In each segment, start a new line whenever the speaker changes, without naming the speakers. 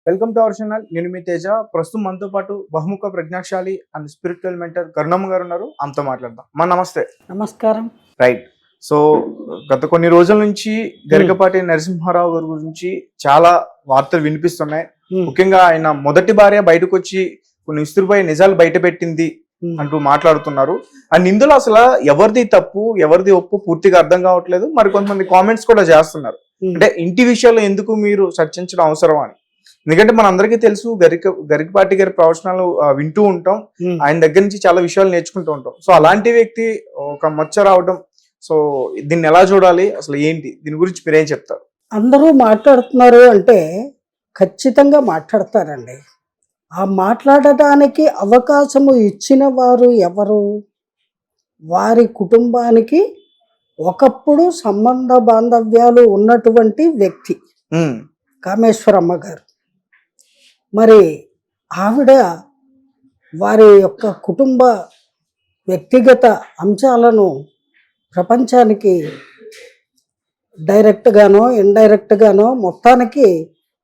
Welcome to our channel. నేను మీ తేజ. ప్రస్తుతం మనతో పాటు బహుముఖ ప్రజ్ఞాశాలి అండ్ స్పిరిచువల్ మెంటర్ కరుణమ్మ గారు ఉన్నారు. ఆమెతో మాట్లాడదాం. నమస్తే.
నమస్కారం.
రైట్. సో గత కొన్ని రోజుల నుంచి గరికపాటి నరసింహారావు గారి గురించి చాలా వార్తలు వినిపిస్తున్నాయి. ముఖ్యంగా ఆయన మొదటి భార్య బయటకు వచ్చి కొన్ని విస్తురుపై నిజాలు బయట పెట్టింది అంటూ మాట్లాడుతున్నారు. అండ్ ఇందులో అసలు ఎవరిది తప్పు ఎవరిది ఒప్పు పూర్తిగా అర్థం కావట్లేదు. మరి కొంతమంది కామెంట్స్ కూడా చేస్తున్నారు. అంటే ఇంటి విషయాల్లో ఎందుకు మీరు చర్చించడం అవసరం అని. ఎందుకంటే మన అందరికీ తెలుసు గరికపాటి గారి ప్రవచనాలు వింటూ ఉంటాం. ఆయన దగ్గర నుంచి చాలా విషయాలు నేర్చుకుంటూ ఉంటాం. సో అలాంటి వ్యక్తి ఒక మచ్చ రావడం, సో దీన్ని ఎలా చూడాలి, అసలు ఏంటి దీని గురించి మీరేం చెప్తారు?
అందరూ మాట్లాడుతున్నారు అంటే ఖచ్చితంగా మాట్లాడతారండి. ఆ మాట్లాడటానికి అవకాశము ఇచ్చిన వారు ఎవరు? వారి కుటుంబానికి ఒకప్పుడు సంబంధ బాంధవ్యాలు ఉన్నటువంటి వ్యక్తి కామేశ్వరమ్మ గారు. మరి ఆవిడ వారి యొక్క కుటుంబ వ్యక్తిగత అంశాలను ప్రపంచానికి డైరెక్ట్గానో ఇండైరెక్ట్గానో మొత్తానికి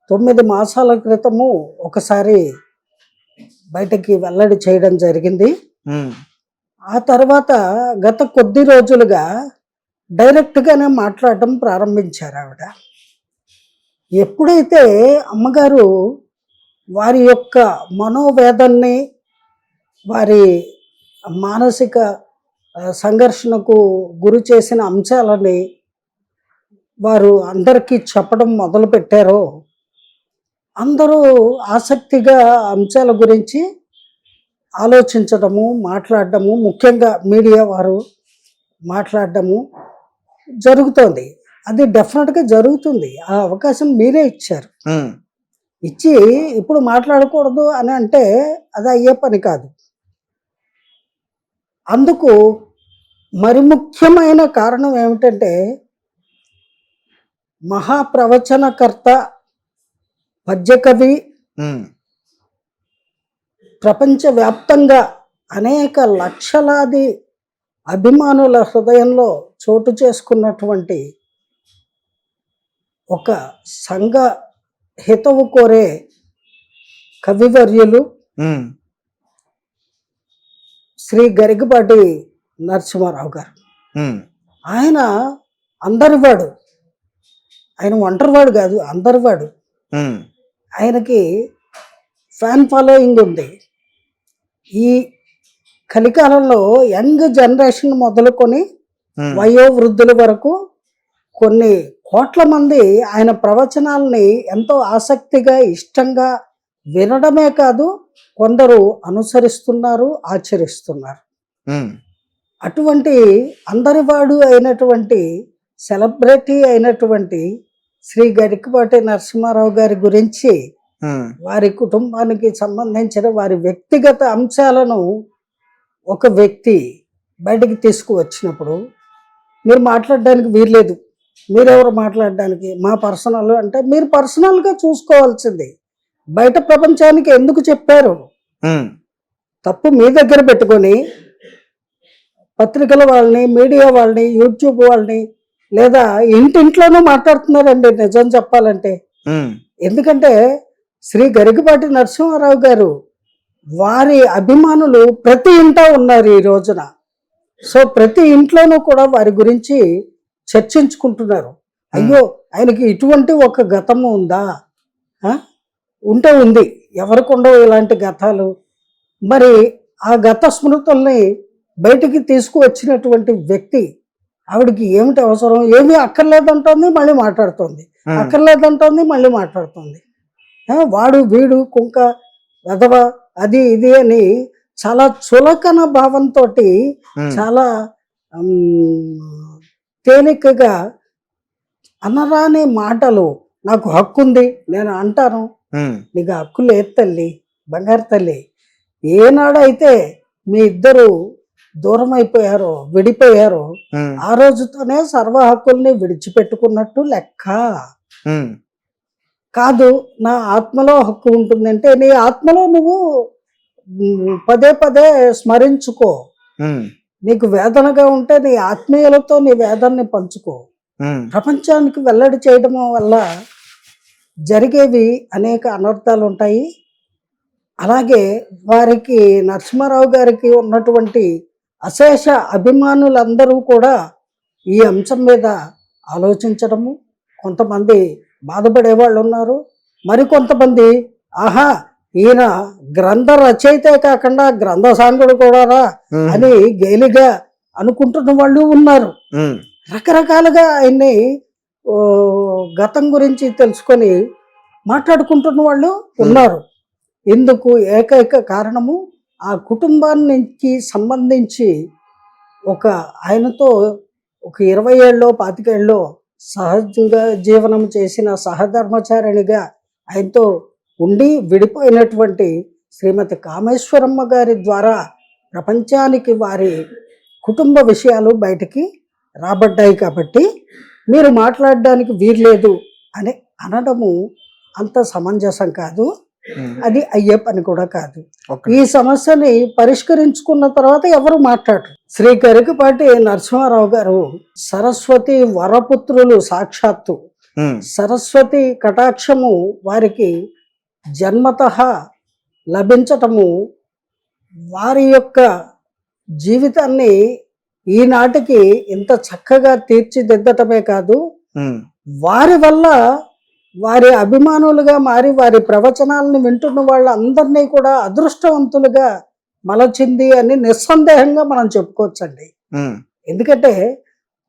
9 మాసాల క్రితము ఒకసారి బయటకి వెల్లడి చేయడం జరిగింది. ఆ తర్వాత గత కొద్ది రోజులుగా డైరెక్ట్గానే మాట్లాడడం ప్రారంభించారు ఆవిడ. ఎప్పుడైతే అమ్మగారు వారి యొక్క మనోవేదన్ని, వారి మానసిక సంఘర్షణకు గురి చేసిన అంశాలని వారు అందరికీ చెప్పడం మొదలుపెట్టారో అందరూ ఆసక్తిగా అంశాల గురించి ఆలోచించడము, మాట్లాడడము, ముఖ్యంగా మీడియా వారు మాట్లాడడము జరుగుతోంది. అది డెఫినెట్గా జరుగుతుంది. ఆ అవకాశం మీరే ఇచ్చారు. ఇచ్చి ఇప్పుడు మాట్లాడకూడదు అని అంటే అది అయ్యే పని కాదు. అందుకు మరి ముఖ్యమైన కారణం ఏమిటంటే మహాప్రవచనకర్త, పద్యకవి, ప్రపంచవ్యాప్తంగా అనేక లక్షలాది అభిమానుల హృదయంలో చోటు చేసుకున్నటువంటి ఒక సంఘ హితవు కోరే కవివర్యులు శ్రీ గరికపాటి నరసింహారావు గారు. ఆయన అందరివాడు. ఆయన ఒంటరివాడు కాదు, అందరివాడు. ఆయనకి ఫ్యాన్ ఫాలోయింగ్ ఉంది. ఈ కలికాలంలో యంగ్ జనరేషన్ మొదలుకొని వయోవృద్ధుల వరకు కొన్ని కోట్ల మంది ఆయన ప్రవచనాలని ఎంతో ఆసక్తిగా, ఇష్టంగా వినడమే కాదు, కొందరు అనుసరిస్తున్నారు, ఆచరిస్తున్నారు. అటువంటి అందరివాడు అయినటువంటి, సెలబ్రిటీ అయినటువంటి శ్రీ గరికపాటి నరసింహారావు గారి గురించి, వారి కుటుంబానికి సంబంధించిన వారి వ్యక్తిగత అంశాలను ఒక వ్యక్తి బయటికి తీసుకువచ్చినప్పుడు మీరు మాట్లాడడానికి వీల్లేదు. మీరెవరు మాట్లాడడానికి? మా పర్సనల్ అంటే మీరు పర్సనల్గా చూసుకోవాల్సింది. బయట ప్రపంచానికి ఎందుకు చెప్పారు? తప్పు మీ దగ్గర పెట్టుకొని పత్రికల వాళ్ళని, మీడియా వాళ్ళని, యూట్యూబ్ వాళ్ళని, లేదా ఇంటింట్లోనూ మాట్లాడుతున్నారండి నిజం చెప్పాలంటే. ఎందుకంటే శ్రీ గరికపాటి నరసింహారావు గారు వారి అభిమానులు ప్రతి ఇంటా ఉన్నారు ఈ రోజున. సో ప్రతి ఇంట్లోనూ కూడా వారి గురించి చర్చించుకుంటున్నారు. అయ్యో, ఆయనకి ఇటువంటి ఒక గతము ఉందా? ఉంటే ఉంది, ఎవరికి ఉండవు ఇలాంటి గతాలు. మరి ఆ గత స్మృతుల్ని బయటికి తీసుకువచ్చినటువంటి వ్యక్తి, ఆవిడకి ఏమిటి అవసరం? ఏమీ అక్కర్లేదంటోంది, మళ్ళీ మాట్లాడుతోంది. అక్కర్లేదంటోంది, మళ్ళీ మాట్లాడుతోంది. వాడు వీడు కుంక వెధవ అది ఇది అని చాలా చులకన భావంతో, చాలా తేలికగా అనరాని మాటలు, నాకు హక్కు ఉంది, నేను అంటాను. నీకు హక్కు లేదు తల్లి, బంగారు తల్లి. ఏనాడైతే మీ ఇద్దరు దూరం అయిపోయారో, విడిపోయారో, ఆ రోజుతోనే సర్వ హక్కుల్ని విడిచిపెట్టుకున్నట్టు లెక్క. కాదు, నా ఆత్మలో హక్కు ఉంటుందంటే నీ ఆత్మలో నువ్వు పదే పదే స్మరించుకో. నీకు వేదనగా ఉంటే నీ ఆత్మీయులతో నీ వేదనని పంచుకో. ప్రపంచానికి వెల్లడి చేయడం వల్ల జరిగేవి అనేక అనర్థాలు ఉంటాయి. అలాగే వారికి నరసింహారావు గారికి ఉన్నటువంటి అశేష అభిమానులందరూ కూడా ఈ అంశం మీద ఆలోచించడము, కొంతమంది బాధపడే వాళ్ళు ఉన్నారు, మరికొంతమంది ఆహా ఈయన గ్రంథ రచయితే కాకుండా గ్రంథ సాంగుడు కూడా అని గేలిగా అనుకుంటున్న వాళ్ళు ఉన్నారు. రకరకాలుగా ఆయన్ని గతం గురించి తెలుసుకొని మాట్లాడుకుంటున్న వాళ్ళు ఉన్నారు. ఇందుకు ఏకైక కారణము ఆ కుటుంబానికి సంబంధించి ఆయనతో ఒక 20 ఏళ్ళలో 25 ఏళ్ళలో సహజంగా జీవనం చేసిన సహధర్మచారిణిగా ఆయనతో ఉండి విడిపోయినటువంటి శ్రీమతి కామేశ్వరమ్మ గారి ద్వారా ప్రపంచానికి వారి కుటుంబ విషయాలు బయటికి రాబడ్డాయి. కాబట్టి మీరు మాట్లాడడానికి వీల్లేదు అని అనడము అంత సమంజసం కాదు, అది అయ్యే పని కూడా కాదు. ఈ సమస్యని పరిష్కరించుకున్న తర్వాత ఎవరు మాట్లాడరు. శ్రీ గరికపాటి నరసింహారావు గారు సరస్వతి వరపుత్రులు, సాక్షాత్తు సరస్వతి కటాక్షము వారికి జన్మతః లభించటము వారి యొక్క జీవితాన్ని ఈనాటికి ఇంత చక్కగా తీర్చిదిద్దటమే కాదు, వారి వల్ల వారి అభిమానులుగా మారి వారి ప్రవచనాలను వింటున్న వాళ్ళందరినీ కూడా అదృష్టవంతులుగా మలచింది అని నిస్సందేహంగా మనం చెప్పుకోవచ్చండి. ఎందుకంటే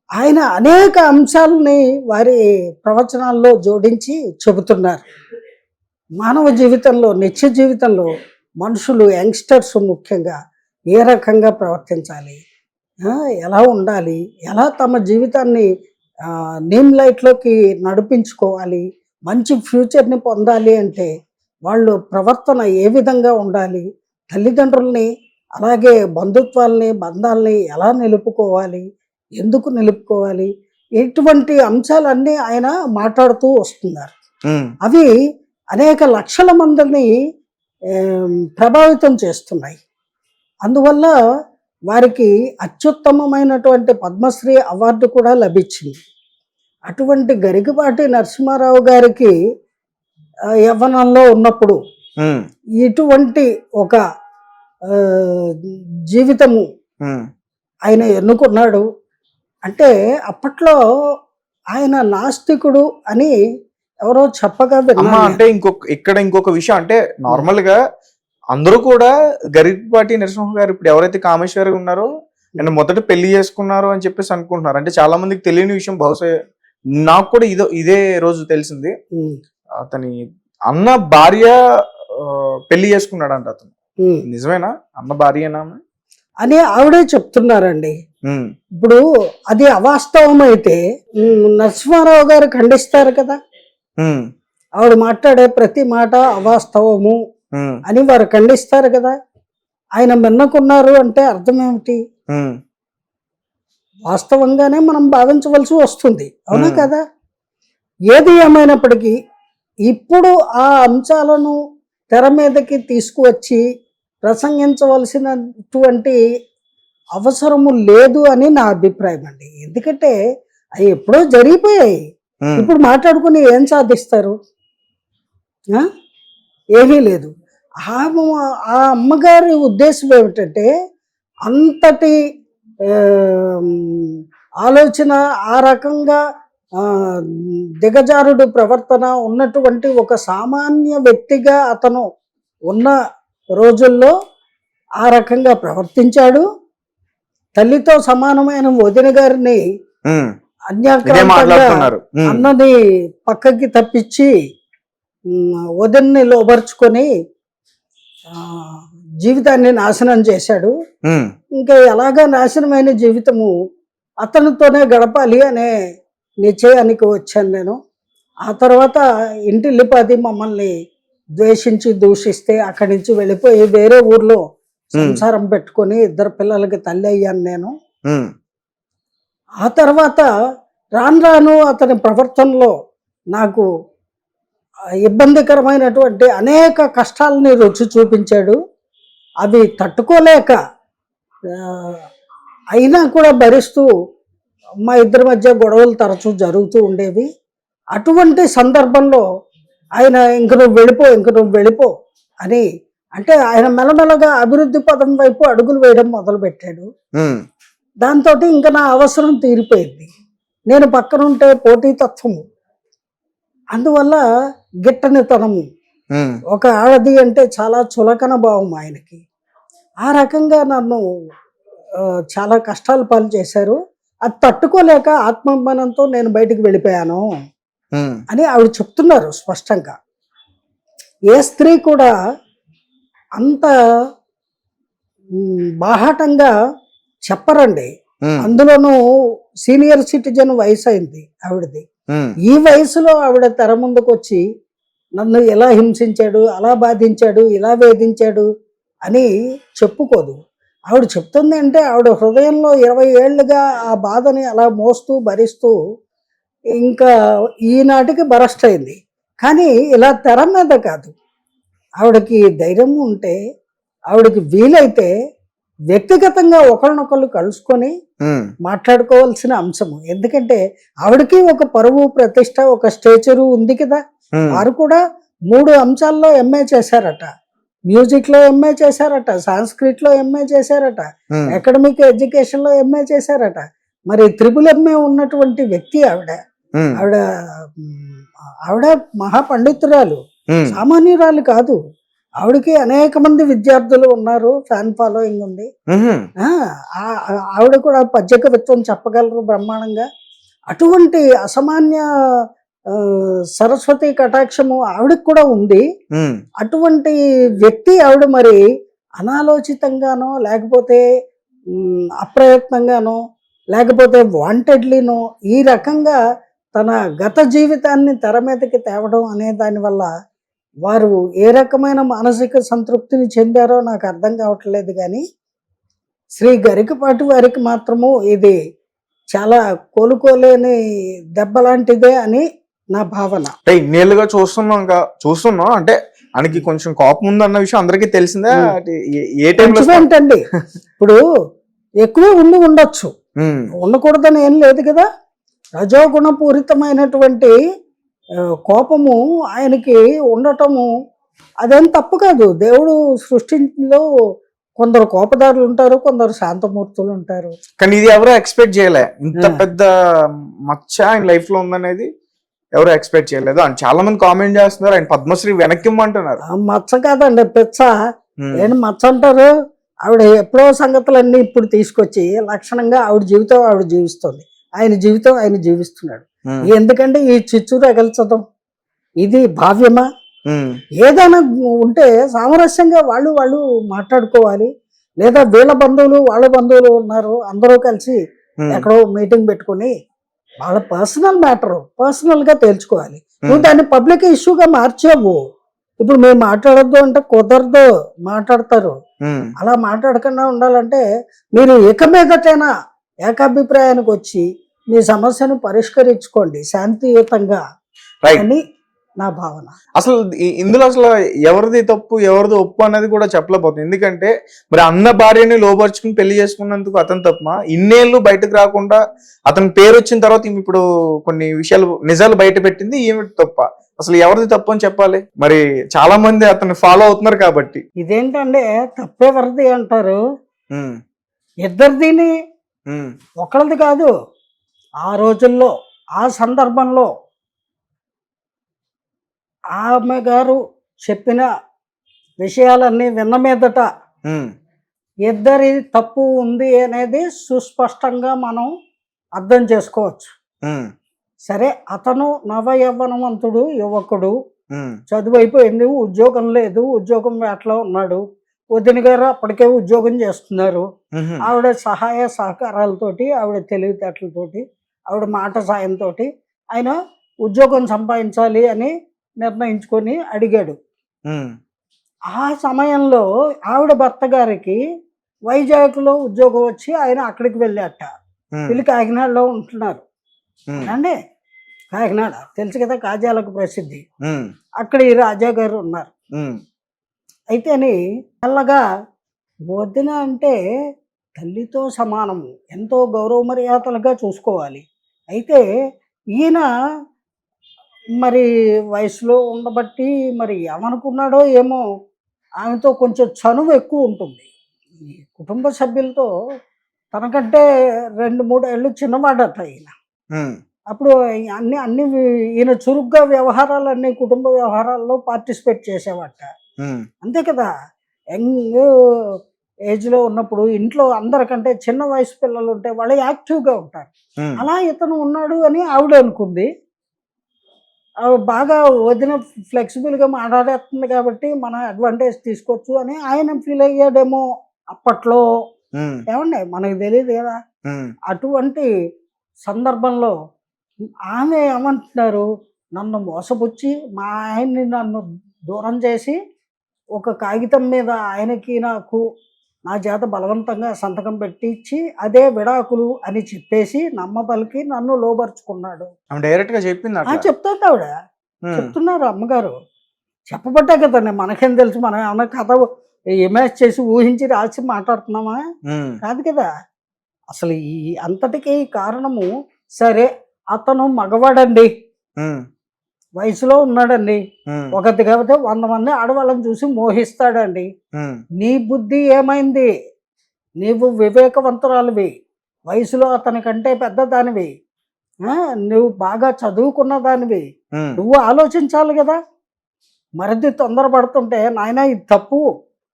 ఆయన అనేక అంశాలని వారి ప్రవచనాల్లో జోడించి చెబుతున్నారు. మానవ జీవితంలో, నిత్య జీవితంలో మనుషులు, యంగ్స్టర్స్ ముఖ్యంగా ఏ రకంగా ప్రవర్తించాలి, ఎలా ఉండాలి, ఎలా తమ జీవితాన్ని నేమ్ లైట్లోకి నడిపించుకోవాలి, మంచి ఫ్యూచర్ని పొందాలి అంటే వాళ్ళు ప్రవర్తన ఏ విధంగా ఉండాలి, తల్లిదండ్రుల్ని అలాగే బంధుత్వాల్ని, బంధాలని ఎలా నిలుపుకోవాలి, ఎందుకు నిలుపుకోవాలి, ఇటువంటి అంశాలన్నీ ఆయన మాట్లాడుతూ వస్తున్నారు. అవి అనేక లక్షల మందిని ప్రభావితం చేస్తున్నాయి. అందువల్ల వారికి అత్యుత్తమమైనటువంటి పద్మశ్రీ అవార్డు కూడా లభించింది. అటువంటి గరికపాటి నరసింహారావు గారికి యవ్వనంలో ఉన్నప్పుడు ఇటువంటి ఒక జీవితము ఆయన ఎన్నుకున్నాడు. అంటే అప్పట్లో ఆయన నాస్తికుడు అని ఎవరో చెప్పగా విన్నా.
అంటే ఇంకొక విషయం అంటే నార్మల్ గా అందరూ కూడా గరికపాటి నరసింహ గారు ఇప్పుడు ఎవరైతే కామేశ్వరి ఉన్నారో ఆయన మొదట పెళ్లి చేసుకున్నారు అని చెప్పేసి అనుకుంటున్నారు. అంటే చాలా మందికి తెలియని విషయం, బహుశా నాకు కూడా ఇదే రోజు తెలిసింది. అతని అన్న భార్య పెళ్లి చేసుకున్నాడంట అతను. నిజమేనా? అన్న భార్యనా
అని ఆవిడే చెప్తున్నారండి. ఇప్పుడు అది అవాస్తవం అయితే నరసింహారావు గారు ఖండిస్తారు కదా. ఆవిడ మాట్లాడే ప్రతి మాట అవాస్తవము అని వారు ఖండిస్తారు కదా. ఆయన మిన్నకున్నారు అంటే అర్థం ఏమిటి? వాస్తవంగానే మనం భావించవలసి వస్తుంది, అవునా కదా. ఏది ఏమైనప్పటికీ ఇప్పుడు ఆ అంశాలను తెర మీదకి తీసుకువచ్చి ప్రసంగించవలసినటువంటి అవసరము లేదు అని నా అభిప్రాయం అండి. ఎందుకంటే అవి ఎప్పుడో జరిగిపోయాయి. ఇప్పుడు మాట్లాడుకుని ఏం సాధిస్తారు? ఏమీ లేదు. ఆ అమ్మగారి ఉద్దేశం ఏమిటంటే అంతటి ఆలోచన, ఆ రకంగా దిగజారుడు ప్రవర్తన ఉన్నటువంటి ఒక సామాన్య వ్యక్తిగా అతను ఉన్న రోజుల్లో ఆ రకంగా ప్రవర్తించాడు. తల్లితో సమానమైన వదిన గారిని అన్యాక్రాంతంగా అన్నని పక్కకి తప్పించి వదిన్ని లోబర్చుకొని జీవితాన్ని నాశనం చేశాడు. ఇంకా ఎలాగా నాశనమైన జీవితము అతనితోనే గడపాలి అనే నిశ్చయానికి వచ్చాను నేను. ఆ తర్వాత ఇంటిల్లిపాది మమ్మల్ని ద్వేషించి దూషిస్తే అక్కడి నుంచి వెళ్ళిపోయి వేరే ఊర్లో సంసారం పెట్టుకొని 2 పిల్లలకి తల్లి అయ్యాను నేను. ఆ తర్వాత రాను అతని ప్రవర్తనలో నాకు ఇబ్బందికరమైనటువంటి అనేక కష్టాలని రుచి చూపించాడు. అవి తట్టుకోలేక అయినా కూడా భరిస్తూ మా ఇద్దరి మధ్య గొడవలు తరచూ జరుగుతూ ఉండేవి. అటువంటి సందర్భంలో ఆయన ఇంక నువ్వు వెళ్ళిపో అని అంటే ఆయన మెల్లమెల్లగా అభివృద్ధి పదం వైపు అడుగులు వేయడం మొదలుపెట్టాడు. దాంతో ఇంకా నా అవసరం తీరిపోయింది. నేను పక్కనుంటే పోటీతత్వము, అందువల్ల గిట్టనితనము, ఒక ఆడది అంటే చాలా చులకన భావం ఆయనకి. ఆ రకంగా నన్ను చాలా కష్టాలు పాలు చేశారు. అది తట్టుకోలేక ఆత్మాభిమానంతో నేను బయటికి వెళ్ళిపోయాను అని ఆవిడ చెప్తున్నారు స్పష్టంగా. ఏ స్త్రీ కూడా అంత బాహాటంగా చెప్పరండి. అందులోనూ సీనియర్ సిటిజన్ వయసు అయింది ఆవిడది. ఈ వయసులో ఆవిడ తెర ముందుకు వచ్చి నన్ను ఎలా హింసించాడు, అలా బాధించాడు, ఇలా వేధించాడు అని చెప్పుకోదు. ఆవిడ చెప్తుంది అంటే ఆవిడ హృదయంలో 20 ఏళ్ళుగా ఆ బాధని అలా మోస్తూ భరిస్తూ ఇంకా ఈనాటికి బరస్ట్ అయింది. కానీ ఇలా తెర మీద కాదు, ఆవిడకి ధైర్యం ఉంటే, ఆవిడకి వీలైతే వ్యక్తిగతంగా ఒకరినొకళ్ళు కలుసుకొని మాట్లాడుకోవాల్సిన అంశము. ఎందుకంటే ఆవిడకి ఒక పరువు ప్రతిష్ట, ఒక స్టేచరు ఉంది కదా. వారు కూడా 3 అంశాల్లో ఎంఏ చేశారట. మ్యూజిక్ లో ఎంఏ చేశారట, సాంస్క్రిట్ లో ఎంఏ చేశారట, అకాడమిక్ ఎడ్యుకేషన్ లో ఎంఏ చేశారట. మరి త్రిపుల్ ఎంఏ ఉన్నటువంటి వ్యక్తి ఆవిడ. ఆవిడ ఆవిడ మహాపండితురాలు, సామాన్యురాలు కాదు. ఆవిడకి అనేక మంది విద్యార్థులు ఉన్నారు, ఫ్యాన్ ఫాలోయింగ్ ఉంది. ఆవిడ కూడా పద్య కవిత్వం చెప్పగలరు బ్రహ్మాండంగా. అటువంటి అసామాన్య సరస్వతి కటాక్షము ఆవిడకి కూడా ఉంది. అటువంటి వ్యక్తి ఆవిడ మరి అనాలోచితంగానో, లేకపోతే అప్రయత్నంగానో, లేకపోతే వాంటెడ్లీనో ఈ రకంగా తన గత జీవితాన్ని తెర మీదకి తేవడం అనే దానివల్ల వారు ఏ రకమైన మానసిక సంతృప్తిని చెందారో నాకు అర్థం కావట్లేదు. కానీ శ్రీ గరికపాటి వారికి మాత్రము ఇది చాలా కోలుకోలేని దెబ్బ లాంటిదే అని నా భావన.
ఇన్నేళ్ళుగా చూస్తున్నాం అంటే ఆయనకి కొంచెం కోపం ఉందన్న విషయం అందరికీ తెలిసిందే. ఏ టైంలో
ఏంటండి, ఇప్పుడు ఎక్కువ ఉండొచ్చు, ఉండకూడదని ఏం లేదు కదా. రజోగుణ పూరితమైనటువంటి కోపము ఆయనకి ఉండటము అదేం తప్పు కాదు. దేవుడు సృష్టిలో కొందరు కోపదారులు ఉంటారు, కొందరు శాంతమూర్తులు ఉంటారు.
కానీ ఇది ఎవరో ఎక్స్పెక్ట్ చేయలే, ఇంత పెద్ద మచ్చ ఆయన లైఫ్ లో ఉందనేది ఎవరు ఎక్స్పెక్ట్ చేయలేదు. అని చాలా మంది కామెంట్ చేస్తున్నారు, ఆయన పద్మశ్రీ వెనక్కి ఇమ్మంటున్నారు.
మచ్చ కాదండి, పెచ్చ. ఏంటి మచ్చ అంటారు? ఆవిడ ఎప్పుడో సంగతులన్నీ ఇప్పుడు తీసుకొచ్చి లక్షణంగా ఆవిడ జీవితం ఆవిడ జీవిస్తుంది, ఆయన జీవితం ఆయన జీవిస్తున్నాడు. ఎందుకంటే ఈ చిచ్చు రగల్చడం ఇది భావ్యమా? ఏదైనా ఉంటే సామరస్యంగా వాళ్ళు మాట్లాడుకోవాలి. లేదా వీళ్ళ బంధువులు వాళ్ళ బంధువులు ఉన్నారు, అందరూ కలిసి ఎక్కడో మీటింగ్ పెట్టుకుని వాళ్ళ పర్సనల్ మ్యాటర్ పర్సనల్ గా తేల్చుకోవాలి. నువ్వు దాన్ని పబ్లిక్ ఇష్యూగా మార్చావు. ఇప్పుడు మేము మాట్లాడొద్దు అంటే కుదరదు, మాట్లాడతారు. అలా మాట్లాడకుండా ఉండాలంటే మీరు ఇక మీదటైనా ఏకాభిప్రాయానికి వచ్చి మీ సమస్యను పరిష్కరించుకోండి శాంతియుతంగా అని నా భావన.
అసలు ఇందులో అసలు ఎవరిది తప్పు ఎవరిది ఒప్పు అనేది కూడా చెప్పలేకపోతుంది. ఎందుకంటే మరి అన్న భార్యని లోపరుచుకుని పెళ్లి చేసుకున్నందుకు అతను తప్పమా? ఇన్నేళ్ళు బయటకు రాకుండా అతని పేరు వచ్చిన తర్వాత ఇప్పుడు కొన్ని విషయాలు నిజాలు బయట పెట్టింది ఈమె తప్ప? అసలు ఎవరిది తప్పు అని చెప్పాలి? మరి చాలా మంది అతన్ని ఫాలో అవుతున్నారు కాబట్టి.
ఇదేంటంటే తప్పెవరిది అంటారు? ఇద్దరిదిని, ఒకళ్ళది కాదు. ఆ రోజుల్లో ఆ సందర్భంలో ఆమె గారు చెప్పిన విషయాలన్నీ విన్న మీదట ఇద్దరి తప్పు ఉంది అనేది సుస్పష్టంగా మనం అర్థం చేసుకోవచ్చు. సరే, అతను నవ యవ్వనవంతుడు, యువకుడు, చదువు అయిపోయింది, ఉద్యోగం లేదు, ఉద్యోగం వేటలో ఉన్నాడు. వదిన గారు అప్పటికే ఉద్యోగం చేస్తున్నారు. ఆవిడ సహాయ సహకారాలతోటి, ఆవిడ తెలివితేటలతోటి, ఆవిడ మాట సాయంతో ఆయన ఉద్యోగం సంపాదించాలి అని నిర్ణయించుకొని అడిగాడు. ఆ సమయంలో ఆవిడ భర్త గారికి వైజాగ్లో ఉద్యోగం వచ్చి ఆయన అక్కడికి వెళ్ళాట. వీళ్ళు కాకినాడలో ఉంటున్నారు అండి. కాకినాడ తెలుసు కదా, కాజాలకు ప్రసిద్ధి. అక్కడ ఈ రాజా గారు ఉన్నారు. అయితేని చల్లగా వదిన అంటే తల్లితో సమానము, ఎంతో గౌరవ మర్యాదలుగా చూసుకోవాలి. అయితే ఈయన మరి వయసులో ఉండబట్టి మరి ఏమనుకున్నాడో ఏమో, ఆమెతో కొంచెం చనువు ఎక్కువ ఉంటుంది. ఈ కుటుంబ సభ్యులతో తనకంటే 2, 3 ఏళ్ళు చిన్నవాడట ఈయన.
ఉమ్,
అప్పుడు అన్ని అన్ని ఈయన చురుగ్గా వ్యవహారాలన్నీ కుటుంబ వ్యవహారాల్లో పార్టిసిపేట్ చేసేవాట.
ఉమ్,
అంతే కదా! యంగ్ ఏజ్‌లో ఉన్నప్పుడు ఇంట్లో అందరికంటే చిన్న వయసు పిల్లలుంటే వాళ్ళు యాక్టివ్‌గా ఉంటారు.
ఉమ్,
అలా ఇతను ఉన్నాడు అని ఆవిడ అనుకుంది. బాగా వదిన ఫ్లెక్సిబుల్‌గా మాట్లాడేస్తుంది కాబట్టి మనం అడ్వాంటేజ్ తీసుకోవచ్చు అని ఆయన ఫీల్ అయ్యాడేమో అప్పట్లో.
ఉమ్,
ఏవండీ మనకు తెలీదు కదా!
ఉమ్,
అటువంటి సందర్భంలో ఆమె ఏమంటున్నారు, నన్ను మోసపుచ్చి మా ఆయన్ని నన్ను దూరం చేసి ఒక కాగితం మీద ఆయనకి నాకు నా చేత బలవంతంగా సంతకం పెట్టించి అదే విడాకులు అని చెప్పేసి నమ్మబలికి నన్ను లోబరుచుకున్నాడు.
ఆమె డైరెక్ట్ గా చెప్పింది అట్లా.
చెప్తుంది ఆవిడ.
ఉమ్,
చెప్తున్నారు అమ్మగారు. చెప్పబట్టే కదండి మనకేం తెలుసు, మనం ఏమన్నా కథ ఇమాజిన్ చేసి ఊహించి రాసి మాట్లాడుతున్నామా?
ఉమ్,
కాదు కదా! అసలు ఈ అంతటికి కారణము, సరే అతను మగవాడండి,
ఉమ్,
వయసులో ఉన్నాడండి,
ఉమ్,
ఒకటి కాకపోతే 100 మంది ఆడవాళ్ళని చూసి మోహిస్తాడండి.
ఉమ్,
నీ బుద్ధి ఏమైంది? నీవు వివేకవంతురాలివి, వయసులో అతనికంటే పెద్దదానివి, నువ్వు బాగా చదువుకున్న దానివి,
ఉమ్,
నువ్వు ఆలోచించాలి కదా! మరిది తొందరపడుతుంటే నాయనా ఇది తప్పు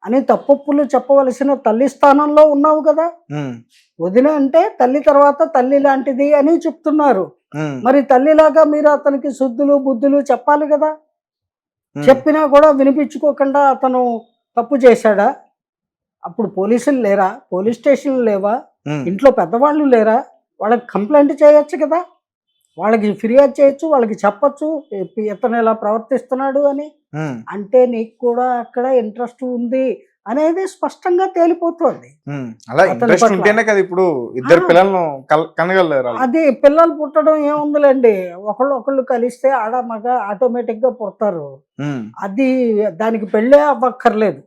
అని తప్పొప్పులు చెప్పవలసిన తల్లి స్థానంలో ఉన్నావు కదా!
ఉమ్,
వదిన అంటే తల్లి తర్వాత తల్లి లాంటిది అని చెప్తున్నారు.
ఉమ్,
మరి తల్లిలాగా మీరు అతనికి శుద్ధులు బుద్ధులు చెప్పాలి కదా!
ఉమ్,
చెప్పినా కూడా వినిపించుకోకుండా అతను తప్పు చేశాడా? అప్పుడు పోలీసులు లేరా? పోలీస్ స్టేషన్లు లేవా?
ఉమ్,
ఇంట్లో పెద్దవాళ్ళు లేరా? వాళ్ళకి కంప్లైంట్ చేయొచ్చు కదా! వాళ్ళకి ఫిర్యాదు చేయొచ్చు, వాళ్ళకి చెప్పొచ్చు ఇతను ఇలా ప్రవర్తిస్తున్నాడు అని.
ఉమ్,
అంటే నీకు కూడా అక్కడ ఇంట్రెస్ట్ ఉంది అనేది స్పష్టంగా తేలిపోతుంది
ఉమ్. అలా
అతని
ఇంట్రెస్ట్
పట్ల.
ఉంటేనే కదా ఇప్పుడు ఇద్దరు
ఆ.
పిల్లలను కనగలరు వాళ్ళు.
అది పిల్లలు పుట్టడం ఏముందిలేండి, ఒకళ్ళు ఒకళ్ళు కలిస్తే ఆడ మగ ఆటోమేటిక్గా పుడతారు.
ఉమ్,
అది దానికి పెళ్ళే అవ్వక్కర్లేదు.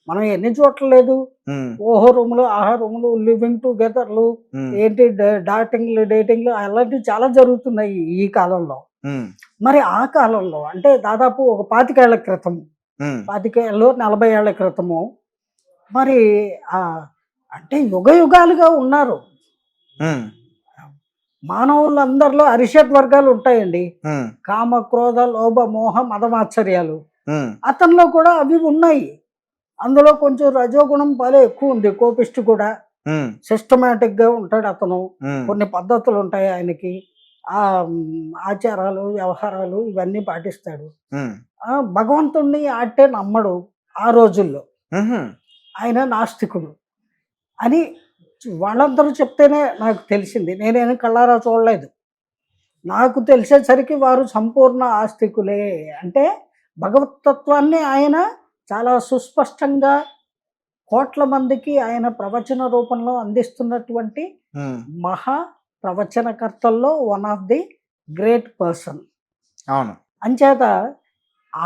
మనం ఎన్ని చోట్ల లేదు,
ఉమ్,
ఓహో రూములు ఆహా రూములు లివింగ్ టుగెదర్లు,
ఉమ్,
ఏంటి డాటింగ్లు డేటింగ్లు అలాంటివి చాలా జరుగుతున్నాయి ఈ కాలంలో.
ఉమ్,
మరి ఆ కాలంలో అంటే దాదాపు ఒక 25 ఏళ్ల క్రితం,
ఉమ్,
25 ఏళ్ళు 40 ఏళ్ల క్రితము, మరి ఆ అంటే యుగ యుగాలుగా ఉన్నారు.
ఉమ్,
మానవులందరిలో అరిషడ్ వర్గాలు ఉంటాయండి.
ఉమ్,
కామ క్రోధ లోభ మోహ మదమాత్సర్యాలు.
ఉమ్,
అతనిలో కూడా అవి ఉన్నాయి. అందులో కొంచెం రజోగుణం భలే ఎక్కువ ఉంది. కోపిష్టి కూడా.
ఉమ్,
సిస్టమేటిక్‌గా ఉంటాడు అతను.
ఉమ్,
కొన్ని పద్ధతులు ఉంటాయి ఆయనకి. ఆచారాలు, వ్యవహారాలు ఇవన్నీ పాటిస్తాడు.
ఉమ్,
భగవంతుడిని ఆటే నమ్మడు ఆ రోజుల్లో.
ఉహు,
ఆయన నాస్తికుడు అని వాళ్ళందరూ చెప్తేనే నాకు తెలిసింది. నేనేమి కళ్ళారా చూడలేదు. నాకు తెలిసేసరికి వారు సంపూర్ణ ఆస్తికులే. అంటే భగవతత్వాన్ని ఆయన చాలా సుస్పష్టంగా కోట్ల మందికి ఆయన ప్రవచన రూపంలో అందిస్తున్నటువంటి
ఉమ్,
మహా ప్రవచనకర్తల్లో one of the great person.
అవును.
అంచేత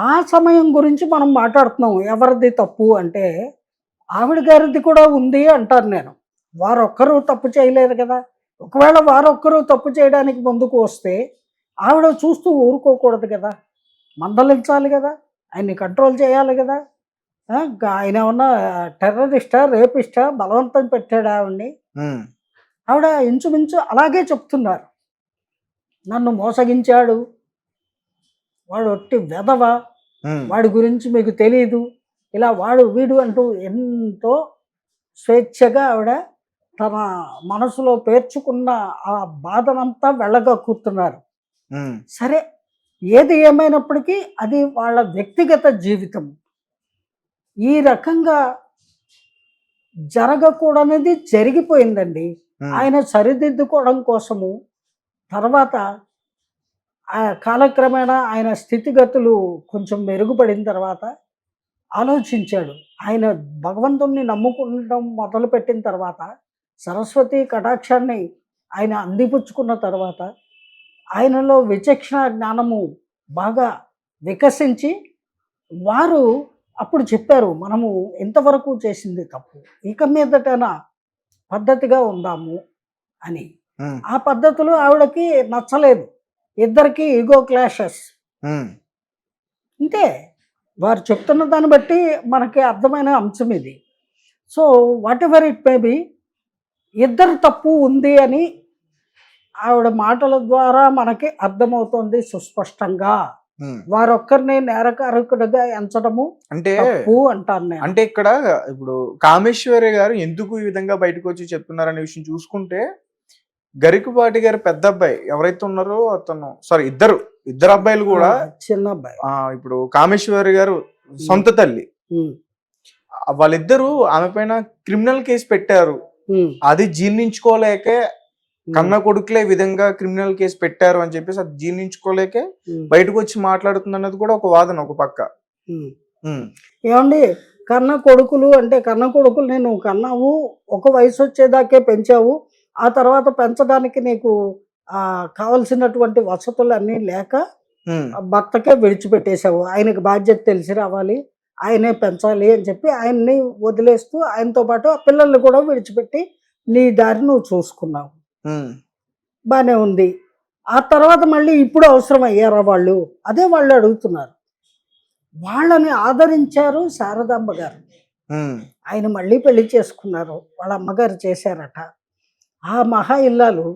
ఆ సమయం గురించి మనం మాట్లాడుతున్నాం. ఎవరిది తప్పు అంటే ఆవిడ గారిది కూడా ఉంది అంటాను నేను. వారొక్కరు తప్పు చేయలేదు కదా! ఒకవేళ వారొక్కరు తప్పు చేయడానికి ముందుకు వస్తే ఆవిడ చూస్తూ ఊరుకోకూడదు కదా! మందలించాలి కదా! ఆయన్ని కంట్రోల్ చేయాలి కదా! ఆయన ఏమన్నా టెర్రరిస్టా, రేపిస్టా, బలవంతం పెట్టాడా ఆవిడని?
ఉమ్,
ఆవిడ ఇంచుమించు అలాగే చెప్తున్నారు. నన్ను మోసగించాడు, వాడు ఒట్టి వెధవ,
ఉమ్,
వాడి గురించి మీకు తెలీదు, ఇలా వాడు వీడు అంటూ ఎంతో స్వేచ్ఛగా ఆవిడ తన మనసులో పేర్చుకున్న ఆ బాధనంతా వెళ్ళగక్కుతున్నారు.
ఉమ్,
సరే, ఏది ఏమైనప్పటికీ అది వాళ్ళ వ్యక్తిగత జీవితం. ఈ రకంగా జరగకూడనిది జరిగిపోయిందండి.
ఉమ్,
ఆయన సరిదిద్దుకోవడం కోసము తర్వాత కాలక్రమేణా ఆయన స్థితిగతులు కొంచెం మెరుగుపడిన తర్వాత ఆలోచించాడు. ఆయన భగవంతుణ్ణి నమ్ముకుంటం మొదలుపెట్టిన తర్వాత, సరస్వతి కటాక్షాన్ని ఆయన అందిపుచ్చుకున్న తర్వాత, ఆయనలో విచక్షణ జ్ఞానము బాగా వికసించి, వారు అప్పుడు చెప్పారు, మనము ఇంతవరకు చేసింది తప్పు, ఇక మీదటైనా పద్ధతిగా ఉందాము అని.
ఉమ్,
ఆ పద్ధతులు ఆవిడకి నచ్చలేదు. ఇద్దరికీ ఈగో క్లాషెస్.
ఉమ్,
అంతే. వారు చెప్తున్న దాన్ని బట్టి మనకి అర్థమైన అంశం ఇది. So what ever it may be, ఇద్దరు తప్పు ఉంది అని ఆవిడ మాటల ద్వారా మనకి అర్థమవుతుంది సుస్పష్టంగా.
ఉమ్.
వారొక్కరిని నేరకారకుడిగా ఎంచడము
అంటే
తప్పు అంటాను నేను.
అంటే ఇక్కడ ఇప్పుడు కామేశ్వరి గారు ఎందుకు ఈ విధంగా బయటకు వచ్చి చెప్తున్నారనే విషయం చూసుకుంటే, గరికపాటి గారి పెద్ద అబ్బాయి ఎవరైతే ఉన్నారో అతను, సారీ, ఇద్దరు అబ్బాయిలు కూడా
చిన్న అబ్బాయి.
ఇప్పుడు కామేశ్వరి గారు సొంత తల్లి,
ఉమ్,
వాళ్ళిద్దరూ ఆమె పైన క్రిమినల్ కేసు పెట్టారు.
ఉమ్,
అది జీర్ణించుకోలేకే కన్న కొడుకులే ఈ విధంగా క్రిమినల్ కేసు పెట్టారు అని చెప్పేసి అది జీర్ణించుకోలేకే
ఉమ్,
బయటకు వచ్చి మాట్లాడుతుంది అన్నది కూడా ఒక వాదన ఒక పక్క.
ఉమ్.
ఉమ్,
ఏమండి, కన్న కొడుకులు అంటే కన్న కొడుకుల్ని నువ్వు కన్నావు, ఒక వయసు వచ్చేదాకే పెంచావు, ఆ తర్వాత పెంచడానికి నీకు కావలసినటువంటి వసతులు అన్నీ లేక
ఉమ్,
ఆ భర్తకే విడిచిపెట్టేశావు. ఆయనకి బాధ్యత తెలిసి రావాలి, ఆయనే పెంచాలి అని చెప్పి ఆయన్ని వదిలేస్తూ ఆయనతో పాటు ఆ పిల్లల్ని కూడా విడిచిపెట్టి నీ దారి నువ్వు చూసుకున్నావు.
ఉమ్,
బాగానే ఉంది. ఆ తర్వాత మళ్ళీ ఇప్పుడు అవసరం అయ్యారా వాళ్ళు? అదే వాళ్ళు అడుగుతున్నారు. వాళ్ళని ఆదరించారు శారదాంబ గారు.
ఉమ్,
ఆయన మళ్ళీ పెళ్లి చేసుకున్నారు, వాళ్ళ అమ్మగారు చేశారట. ఆ మహా ఇల్లాలు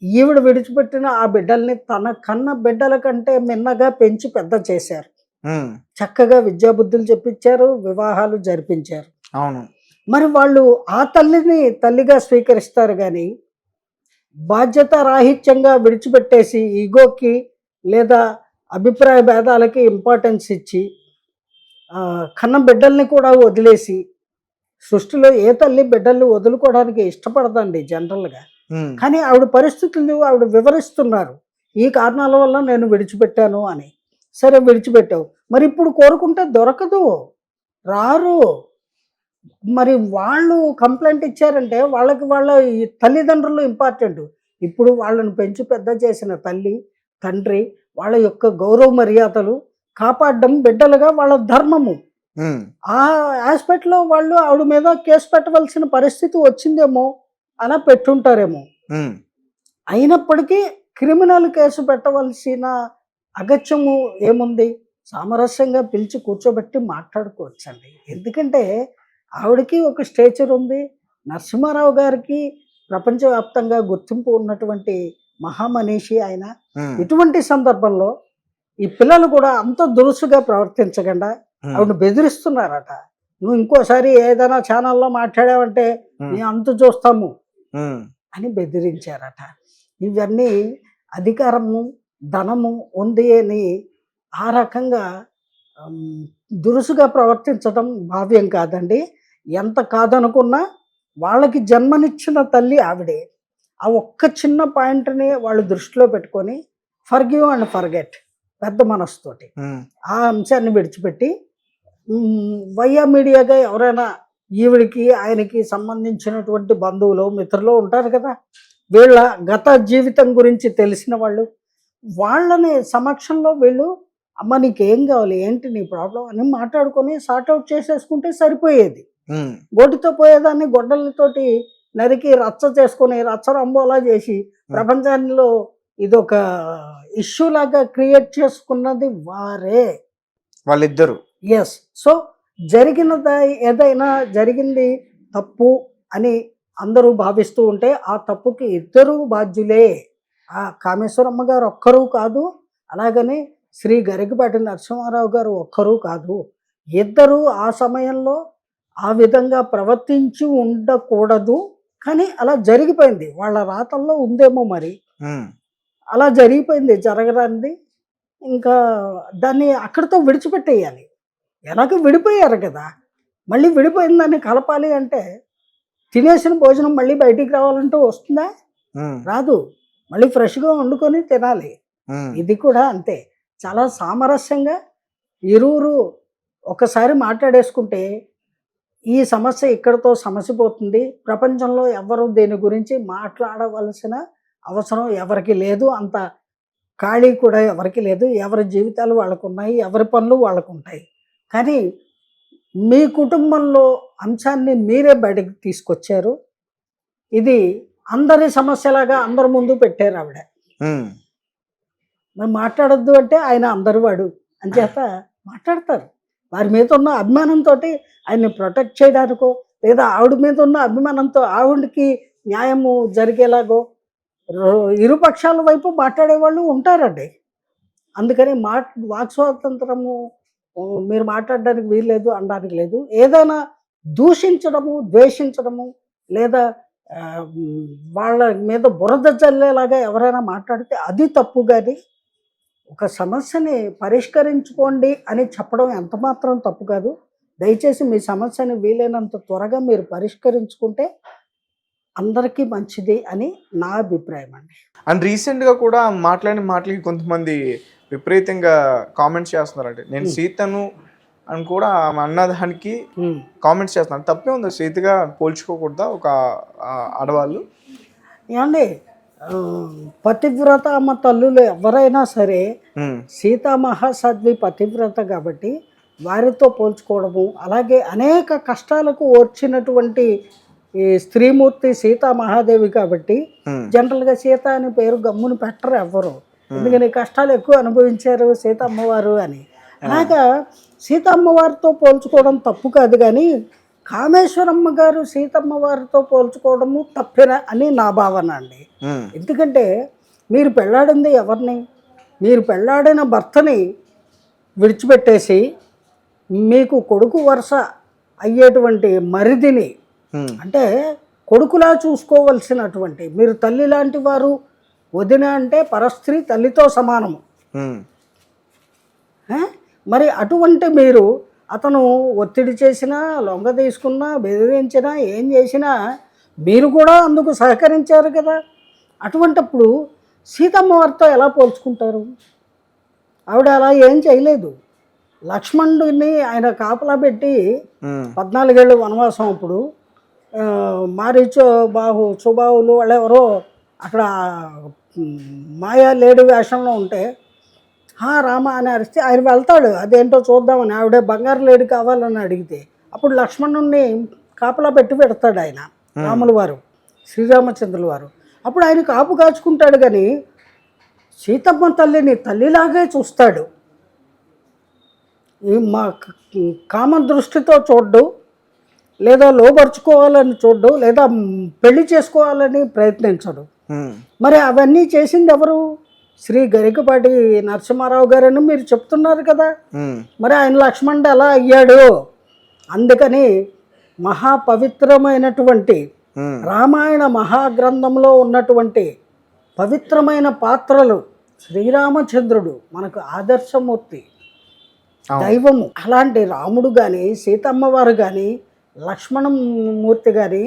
ఈవిడ విడిచిపెట్టిన ఆ బిడ్డల్ని తన కన్న బిడ్డల కంటే మిన్నగా పెంచి పెద్ద చేశారు.
ఉమ్,
చక్కగా విద్యాబుద్ధులు చెప్పించారు, వివాహాలు జరిపించారు.
అవును.
మరి వాళ్ళు ఆ తల్లిని తల్లిగా స్వీకరిస్తారు కానీ బాధ్యత రాహిత్యంగా విడిచిపెట్టేసి ఈగోకి లేదా అభిప్రాయ భేదాలకి ఇంపార్టెన్స్ ఇచ్చి కన్న బిడ్డల్ని కూడా వదిలేసి, సృష్టిలో ఏ తల్లి బిడ్డల్ని వదులుకోవడానికి ఇష్టపడదండి జనరల్గా.
ఉమ్,
కానీ ఆవిడ పరిస్థితులు ఆవిడ వివరిస్తున్నారు, ఈ కారణాల వల్ల నేను విడిచిపెట్టాను అని. సరే, విడిచిపెట్టావు, మరి ఇప్పుడు కోరుకుంటే దొరకదు, రారు. మరి వాళ్ళు కంప్లైంట్ ఇచ్చారంటే వాళ్ళకి వాళ్ళ ఈ తల్లిదండ్రులు ఇంపార్టెంట్. ఇప్పుడు వాళ్ళని పెంచి పెద్ద చేసిన తల్లి తండ్రి వాళ్ళ యొక్క గౌరవ మర్యాదలు కాపాడడం బిడ్డలుగా వాళ్ళ ధర్మము.
ఉమ్,
ఆ ఆస్పెక్ట్లో వాళ్ళు ఆవిడ మీద కేసు పెట్టవలసిన పరిస్థితి వచ్చిందేమో, అలా పెట్టుంటారేమో.
ఉమ్,
అయినప్పటికీ క్రిమినల్ కేసు పెట్టవలసిన అగత్యము ఏముంది? సామరస్యంగా పిలిచి కూర్చోబెట్టి మాట్లాడుకోవచ్చండి. ఎందుకంటే ఆవిడకి ఒక స్టేచర్ ఉంది. నరసింహారావు గారికి ప్రపంచవ్యాప్తంగా గుర్తింపు ఉన్నటువంటి మహామనీషి ఆయన.
ఉమ్,
ఇటువంటి సందర్భంలో ఈ పిల్లలు కూడా అంత దురుసుగా ప్రవర్తించకుండా ఆవిడ బెదిరిస్తున్నారట. నువ్వు ఇంకోసారి ఏదైనా ఛానల్లో మాట్లాడావంటే నీ అంతు చూస్తాము
ఉమ్,
అని బెదిరించారట. ఇవన్నీ అధికారము ధనము ఉంది అని ఆ రకంగా దురుసుగా ప్రవర్తించడం భావ్యం కాదండి. ఎంత కాదనుకున్నా వాళ్ళకి జన్మనిచ్చిన తల్లి ఆవిడే. ఆ ఒక్క చిన్న పాయింట్ని వాళ్ళు దృష్టిలో పెట్టుకొని ఫర్గివ్ అండ్ ఫర్గెట్, పెద్ద మనసుతోటి
ఉమ్,
ఆ అంశాన్ని విడిచిపెట్టి వయ్యా మీడియాగా ఎవరైనా ఈవిడికి ఆయనకి సంబంధించినటువంటి బంధువులు మిత్రులు ఉంటారు కదా, వీళ్ళ గత జీవితం గురించి తెలిసిన వాళ్ళు, వాళ్ళని సమక్షంలో వీళ్ళు అమ్మ నీకేం కావాలి, ఏంటి నీ ప్రాబ్లం అని మాట్లాడుకొని సార్ట్అవుట్ చేసేసుకుంటే సరిపోయేది.
ఉమ్,
గోటితో పోయేదాన్ని గొడ్డలతోటి నరికి రచ్చ చేసుకొని రచ్చరంబోలా చేసి ప్రపంచంలో ఇదొక ఇష్యూ లాగా క్రియేట్ చేసుకున్నది వారే,
వాళ్ళిద్దరు.
ఎస్. సో ఏదైనా జరిగింది తప్పు అని అందరూ భావిస్తూ ఉంటే ఆ తప్పుకి ఇద్దరు బాధ్యులే. ఆ కామేశ్వరమ్మ గారు ఒక్కరూ కాదు, అలాగని శ్రీ గరికపాటి నరసింహారావు గారు ఒక్కరూ కాదు, ఇద్దరు ఆ సమయంలో ఆ విధంగా ప్రవర్తించి ఉండకూడదు. కానీ అలా జరిగిపోయింది, వాళ్ళ రాతల్లో ఉందేమో మరి.
ఉమ్,
అలా జరిగిపోయింది, జరగరానిది. ఇంకా దాన్ని అక్కడితో విడిచిపెట్టేయాలి. ఎలాగో విడిపోయారు కదా, మళ్ళీ విడిపోయిన దాన్ని కలపాలి అంటే తినేసిన భోజనం మళ్ళీ బయటికి రావాలంటూ వస్తుందా?
ఉమ్,
రాదు. మళ్ళీ ఫ్రెష్గా వండుకొని తినాలి.
ఉమ్,
ఇది కూడా అంతే. చాలా సామరస్యంగా ఇరువురు ఒకసారి మాట్లాడేసుకుంటే ఈ సమస్య ఇక్కడితో సమసిపోతుంది. ప్రపంచంలో ఎవరు దీని గురించి మాట్లాడవలసిన అవసరం ఎవరికి లేదు, అంత ఖాళీ కూడా ఎవరికి లేదు. ఎవరి జీవితాలు వాళ్ళకు ఉన్నాయి, ఎవరి పనులు వాళ్ళకు ఉంటాయి. కానీ మీ కుటుంబంలో అంశాన్ని మీరే బయటకు తీసుకొచ్చారు. ఇది అందరి సమస్యలాగా అందరి ముందు పెట్టారు ఆవిడ.
ఉమ్.
మరి మాట్లాడొద్దు అంటే ఆయన అందరు వాడు అని చేత మాట్లాడతారు. వారి మీద ఉన్న అభిమానంతో ఆయన్ని ప్రొటెక్ట్ చేయడానికో లేదా ఆవిడ మీద ఉన్న అభిమానంతో ఆవిడకి న్యాయము జరిగేలాగో ఇరు పక్షాల వైపు మాట్లాడేవాళ్ళు ఉంటారండి. అందుకని వాక్ స్వాతంత్రము మీరు మాట్లాడడానికి వీల్లేదు అనడానికి లేదు. ఏదైనా దూషించడము, ద్వేషించడము లేదా వాళ్ళ మీద బురద జల్లేలాగా ఎవరైనా మాట్లాడితే అది తప్పు. కానీ ఒక సమస్యని పరిష్కరించుకోండి అని చెప్పడం ఎంత మాత్రం తప్పు కాదు. దయచేసి మీ సమస్యని వీలైనంత త్వరగా మీరు పరిష్కరించుకుంటే అందరికీ మంచిది అని నా అభిప్రాయం అండి.
అండ్ రీసెంట్గా కూడా మాట్లాడిన మాటలకి కొంతమంది విపరీతంగా కామెంట్స్ చేస్తున్నారండి. నేను సీతను అని కూడా ఆమె అన్నదానికి కామెంట్స్ చేస్తున్నాను. తప్పే ఉందా? సీతగా పోల్చుకోకూడదా ఒక ఆడవాళ్ళు?
ఏమండి, పతివ్రత అమ్మ తల్లులు ఎవరైనా సరే సీతా మహాసాధ్వి పతివ్రత కాబట్టి వారితో పోల్చుకోవడము, అలాగే అనేక కష్టాలకు ఓర్చినటువంటి ఈ స్త్రీమూర్తి సీతా మహాదేవి కాబట్టి జనరల్గా సీత అనే పేరు గమ్మును పెట్టరు ఎవ్వరు. ఎందుకని కష్టాలు ఎక్కువ అనుభవించారు సీతమ్మవారు అని. అలాగా సీతమ్మవారితో పోల్చుకోవడం తప్పు కాదు. కానీ కామేశ్వరమ్మ గారు సీతమ్మవారితో పోల్చుకోవడము తప్పేనా అని నా భావన అండి. ఎందుకంటే మీరు పెళ్ళాడింది ఎవరిని? మీరు పెళ్ళాడిన భర్తని విడిచిపెట్టేసి మీకు కొడుకు వరుస అయ్యేటువంటి మరిదిని, అంటే కొడుకులా చూసుకోవలసినటువంటి మీరు తల్లి లాంటి వారు. వదిన అంటే పరస్త్రీ, తల్లితో సమానము. మరి అటువంటి మీరు అతను ఒత్తిడి చేసినా, లొంగ తీసుకున్నా, బెదిరించినా, ఏం చేసినా మీరు కూడా అందుకు సహకరించారు కదా. అటువంటప్పుడు సీతమ్మవారితో ఎలా పోల్చుకుంటారు? ఆవిడ అలా ఏం చేయలేదు. లక్ష్మణుడిని ఆయన కాపలా పెట్టి 14 ఏళ్ళు వనవాసం అప్పుడు మారీచో సుబాహులు వాళ్ళెవరో అక్కడ మాయా లేడి వేషంలో ఉంటే రామ అని అరిస్తే ఆయన వెళ్తాడు, అదేంటో చూద్దామని. ఆవిడే బంగారు లేడి కావాలని అడిగితే అప్పుడు లక్ష్మణుడిని కాపలా పెట్టి పెడతాడు ఆయన, రాముల వారు, శ్రీరామచంద్రుల వారు. అప్పుడు ఆయన కాపు కాచుకుంటాడు. కానీ సీతమ్మ తల్లిని తల్లిలాగే చూస్తాడు. మా కామ దృష్టితో చూడ్డు, లేదా లోపరుచుకోవాలని చూడ్డు, లేదా పెళ్లి చేసుకోవాలని ప్రయత్నించడు. మరి అవన్నీ చేసింది ఎవరు? శ్రీ గరికపాటి నరసింహారావు గారని మీరు చెప్తున్నారు కదా. మరి ఆయన లక్ష్మణుడు ఎలా అయ్యాడు? అందుకని మహాపవిత్రమైనటువంటి రామాయణ మహాగ్రంథంలో ఉన్నటువంటి పవిత్రమైన పాత్రలు శ్రీరామచంద్రుడు మనకు ఆదర్శమూర్తి, దైవము. అలాంటి రాముడు కానీ, సీతమ్మవారు కానీ, లక్ష్మణమూర్తి కానీ,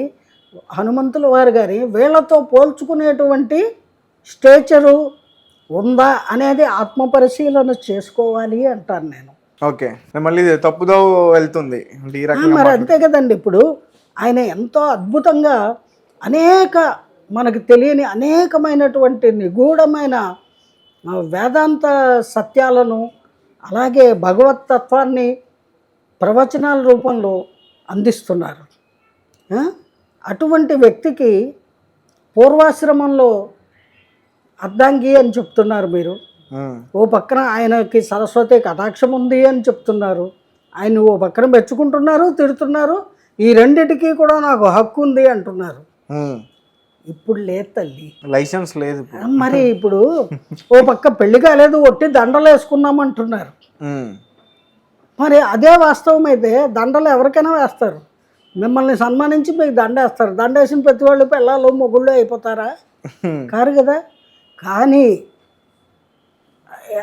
హనుమంతుల వారు కానీ వీళ్ళతో పోల్చుకునేటువంటి స్టేచరు ఉందా అనేది ఆత్మపరిశీలన చేసుకోవాలి అంటాను నేను.
ఓకే, మళ్ళీ తప్పుదో వెళ్తుంది
మరి అంతే కదండి. ఇప్పుడు ఆయన ఎంతో అద్భుతంగా అనేక మనకు తెలియని అనేకమైనటువంటి నిగూఢమైన వేదాంత సత్యాలను, అలాగే భగవత్ తత్వాన్ని ప్రవచనాల రూపంలో అందిస్తున్నారు. అటువంటి వ్యక్తికి పూర్వాశ్రమంలో అర్ధాంగి అని చెప్తున్నారు మీరు. ఓ పక్కన ఆయనకి సరస్వతి కటాక్షం ఉంది అని చెప్తున్నారు. ఆయన ఓ పక్కన మెచ్చుకుంటున్నారు, తిడుతున్నారు. ఈ రెండిటికి కూడా నాకు హక్కు ఉంది అంటున్నారు. ఇప్పుడు లేదు తల్లి,
లైసెన్స్ లేదు.
మరి ఇప్పుడు ఓ పక్క పెళ్లి కాలేదు, ఒట్టి దండలు వేసుకున్నామంటున్నారు. మరి అదే వాస్తవం అయితే దండలు ఎవరికైనా వేస్తారు. మిమ్మల్ని సన్మానించి మీకు దండ వేస్తారు. దండ వేసిన ప్రతి వాళ్ళు పిల్లలు మొగుళ్ళు అయిపోతారా? కారు కదా. కానీ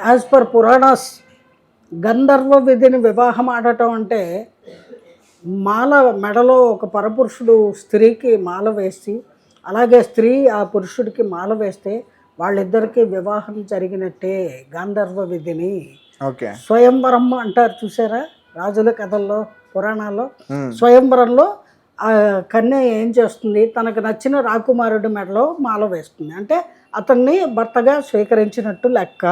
యాజ్ పర్ పురాణాస్ గంధర్వ విధిని వివాహం ఆడటం అంటే మాల మెడలో ఒక పరపురుషుడు స్త్రీకి మాల వేసి, అలాగే స్త్రీ ఆ పురుషుడికి మాల వేస్తే వాళ్ళిద్దరికీ వివాహం జరిగినట్టే గాంధర్వ విధిని. స్వయంవరం అంటారు చూసారా రాజుల కథల్లో, పురాణాల్లో. స్వయంవరంలో ఆ కన్య ఏం చేస్తుంది? తనకు నచ్చిన రాకుమారుడి మెడలో మాల వేస్తుంది. అంటే అతన్ని భర్తగా స్వీకరించినట్టు లెక్క.